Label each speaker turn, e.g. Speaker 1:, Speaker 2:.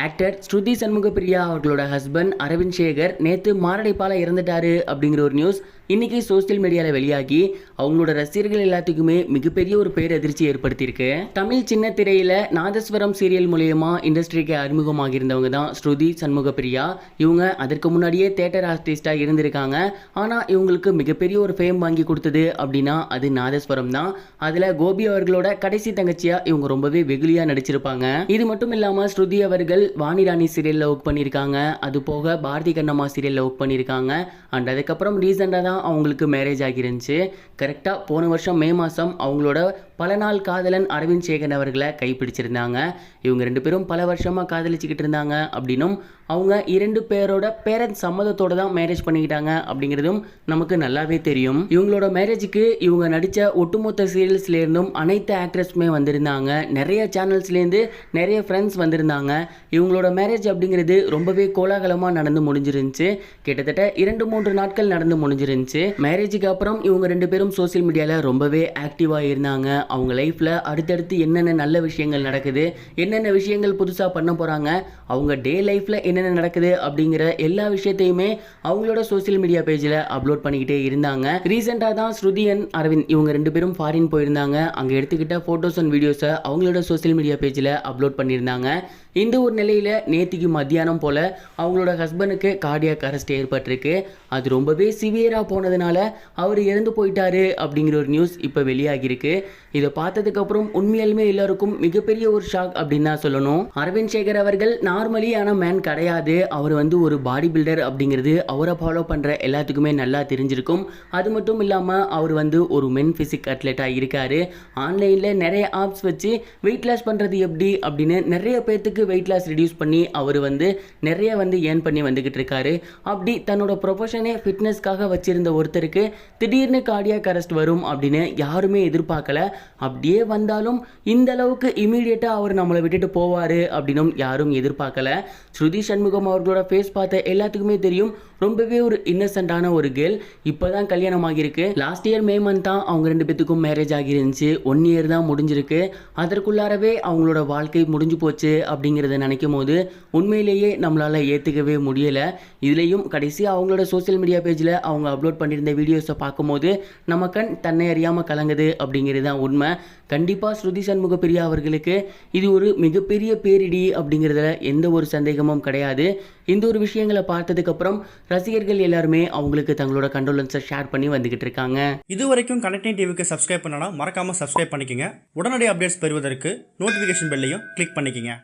Speaker 1: Actor ஸ்ருதி சண்முகப்பிரியா அவர்களோட husband Aravind Sekar நேற்று மாரடைப்பால் இறந்துட்டாரு அப்படிங்கிற ஒரு நியூஸ் இன்னைக்கு சோசியல் மீடியாவில் வெளியாகி அவங்களோட ரசிகர்கள் எல்லாத்துக்குமே மிகப்பெரிய ஒரு பேரதிர்ச்சி ஏற்படுத்தியிருக்கு. தமிழ் சின்ன திரையில நாதஸ்வரம் சீரியல் மூலயமா இண்டஸ்ட்ரிக்கு அறிமுகமாக இருந்தவங்க தான் ஸ்ருதி சண்முகப்பிரியா. இவங்க அதற்கு முன்னாடியே தியேட்டர் ஆர்டிஸ்டா இருந்திருக்காங்க. ஆனா இவங்களுக்கு மிகப்பெரிய ஒரு ஃபேம் வாங்கி கொடுத்தது அப்படின்னா அது நாதஸ்வரம் தான். அதுல கோபி அவர்களோட கடைசி தங்கச்சியா இவங்க ரொம்பவே வெகுளியா நடிச்சிருப்பாங்க. இது மட்டும் இல்லாம ஸ்ருதி அவர்கள் வாணிராணி சீரியல்ல ஒர்க் பண்ணியிருக்காங்க. அது போக பாரதி கண்ணம்மா சீரியல்ல ஒர்க் பண்ணியிருக்காங்க. அண்ட் அதுக்கப்புறம் ரீசெண்டாக தான் அவங்களுக்கு மேரேஜ் ஆகிருந்துச்சு. கரெக்டாக போன வருஷம் மே மாதம் அவங்களோட பல நாள் காதலன் அரவிந்த் சேகர் அவர்களை கைப்பிடிச்சிருந்தாங்க. இவங்க ரெண்டு பேரும் பல வருஷமாக காதலிச்சுக்கிட்டு இருந்தாங்க அப்படின்னும் அவங்க இரண்டு பேரோட பேரண்ட்ஸ் சம்மதத்தோடு தான் மேரேஜ் பண்ணிக்கிட்டாங்க அப்படிங்கிறதும் நமக்கு நல்லாவே தெரியும். இவங்களோட மேரேஜுக்கு இவங்க நடித்த ஒட்டுமொத்த சீரியல்ஸ்லேருந்தும் அனைத்து ஆக்ட்ரஸுமே வந்திருந்தாங்க. நிறைய சேனல்ஸ்லேருந்து நிறைய ஃப்ரெண்ட்ஸ் வந்திருந்தாங்க. இவங்களோட மேரேஜ் அப்படிங்கிறது ரொம்பவே கோலாகலமாக நடந்து முடிஞ்சிருந்துச்சு. கிட்டத்தட்ட 2-3 நாட்கள் நடந்து முடிஞ்சிருந்துச்சு. மேரேஜுக்கு அப்புறம் இவங்க ரெண்டு பேரும் சோசியல் மீடியாவில் ரொம்பவே ஆக்டிவாக இருந்தாங்க. அவங்க லைஃப்பில் அடுத்தடுத்து என்னென்ன நல்ல விஷயங்கள் நடக்குது, என்னென்ன விஷயங்கள் புதுசாக பண்ண போகிறாங்க, அவங்க டே லைஃப்பில் என்னென்ன நடக்குது அப்படிங்கிற எல்லா விஷயத்தையுமே அவங்களோட சோசியல் மீடியா பேஜில் அப்லோட் பண்ணிக்கிட்டே இருந்தாங்க. ரீசெண்டாக தான் ஸ்ருதி அண்ட் அரவிந்த் இவங்க ரெண்டு பேரும் ஃபாரின் போயிருந்தாங்க. அங்கே எடுத்துக்கிட்ட ஃபோட்டோஸ் அண்ட் வீடியோஸை அவங்களோட சோசியல் மீடியா பேஜில் அப்லோட் பண்ணியிருந்தாங்க. இந்த ஒரு நிலையில் நேற்றுக்கு மத்தியானம் போல் அவங்களோட ஹஸ்பண்டுக்கு கார்டியாக் அரெஸ்ட் ஏற்பட்டிருக்கு. அது ரொம்பவே சிவியராக போனதுனால அவர் இறந்து போயிட்டாரு அப்படிங்கிற ஒரு நியூஸ் இப்போ வெளியாகிருக்கு. இதை பார்த்ததுக்கப்புறம் உண்மையாலுமே எல்லாருக்கும் மிகப்பெரிய ஒரு ஷாக் அப்படின்னு தான் சொல்லணும். அரவிந்த் சேகர் அவர்கள் நார்மலியான மேன் கிடையாது. அவர் ஒரு பாடி பில்டர் அப்படிங்கிறது அவரை ஃபாலோ பண்ணுற எல்லாத்துக்குமே நல்லா தெரிஞ்சிருக்கும். அது மட்டும் இல்லாமல் அவர் ஒரு மென் ஃபிசிக் அத்லெட்டாக இருக்கார். ஆன்லைனில் நிறைய ஆப்ஸ் வச்சு வெயிட் லாஸ் பண்ணுறது எப்படி அப்படின்னு நிறைய பேர்த்துக்கு வெயிட் லாஸ் ரெடியூஸ் பண்ணி அவர் நிறைய ஏர்ன் பண்ணி வந்துகிட்டு இருக்காரு. அப்படி தன்னோட ப்ரொஃபஷனே ஃபிட்னஸ்க்காக வச்சிருந்த ஒருத்தருக்கு திடீர்னு கார்டியாக் அரெஸ்ட் வரும் அப்படின்னு யாருமே எதிர்பார்க்கல. அப்படியே வந்தாலும் இந்த அளவுக்கு இமீடியட்டா அவர் நம்மளை விட்டுட்டு போவாரு அப்படின்னு யாரும் எதிர்பார்க்கல. ஸ்ருதி சண்முகம் அவர்களோட ஃபேஸ் பார்த்த எல்லாத்துக்குமே தெரியும், ரொம்பவே ஒரு இன்னசென்ட்டான ஒரு கேர்ள். இப்போதான் கல்யாணம் ஆகியிருக்கு. லாஸ்ட் இயர் மே மந்த் தான் அவங்க ரெண்டு பேத்துக்கும் மேரேஜ் ஆகிருந்துச்சு. 1 இயர் தான் முடிஞ்சிருக்கு. அதற்குள்ளாரவே அவங்களோட வாழ்க்கை முடிஞ்சு போச்சு அப்படிங்கிறத நினைக்கும் போது உண்மையிலேயே நம்மளால ஏற்றுக்கவே முடியலை. இதுலேயும் கடைசியாக அவங்களோட சோசியல் மீடியா பேஜில் அவங்க அப்லோட் பண்ணியிருந்த வீடியோஸை பார்க்கும்போது நம்ம கண் தன்னை அறியாமல் கலங்குது அப்படிங்கிறது தான் உண்மை. கண்டிப்பாக ஸ்ருதி சண்முகப்பிரியா அவர்களுக்கு இது ஒரு மிகப்பெரிய பேரிடி அப்படிங்கிறதுல எந்த ஒரு சந்தேகமும் கிடையாது. இந்த ஒரு விஷயங்களை பார்த்ததுக்கப்புறம் ரசிகர்கள் எல்லாருமே அவங்களுக்கு தங்களோட கண்டோலன்ஸை ஷேர் பண்ணி வந்துகிட்டு இருக்காங்க.
Speaker 2: இது வரைக்கும் கனெக்டிங் டிவிக்கு சப்ஸ்கிரைப் பண்ணனா மறக்காம சப்ஸ்கிரைப் பண்ணிக்கங்க. உடனடி அப்டேட்ஸ் பெறுவதற்கு நோட்டிஃபிகேஷன் பெல்லையும் கிளிக் பண்ணிக்கங்க.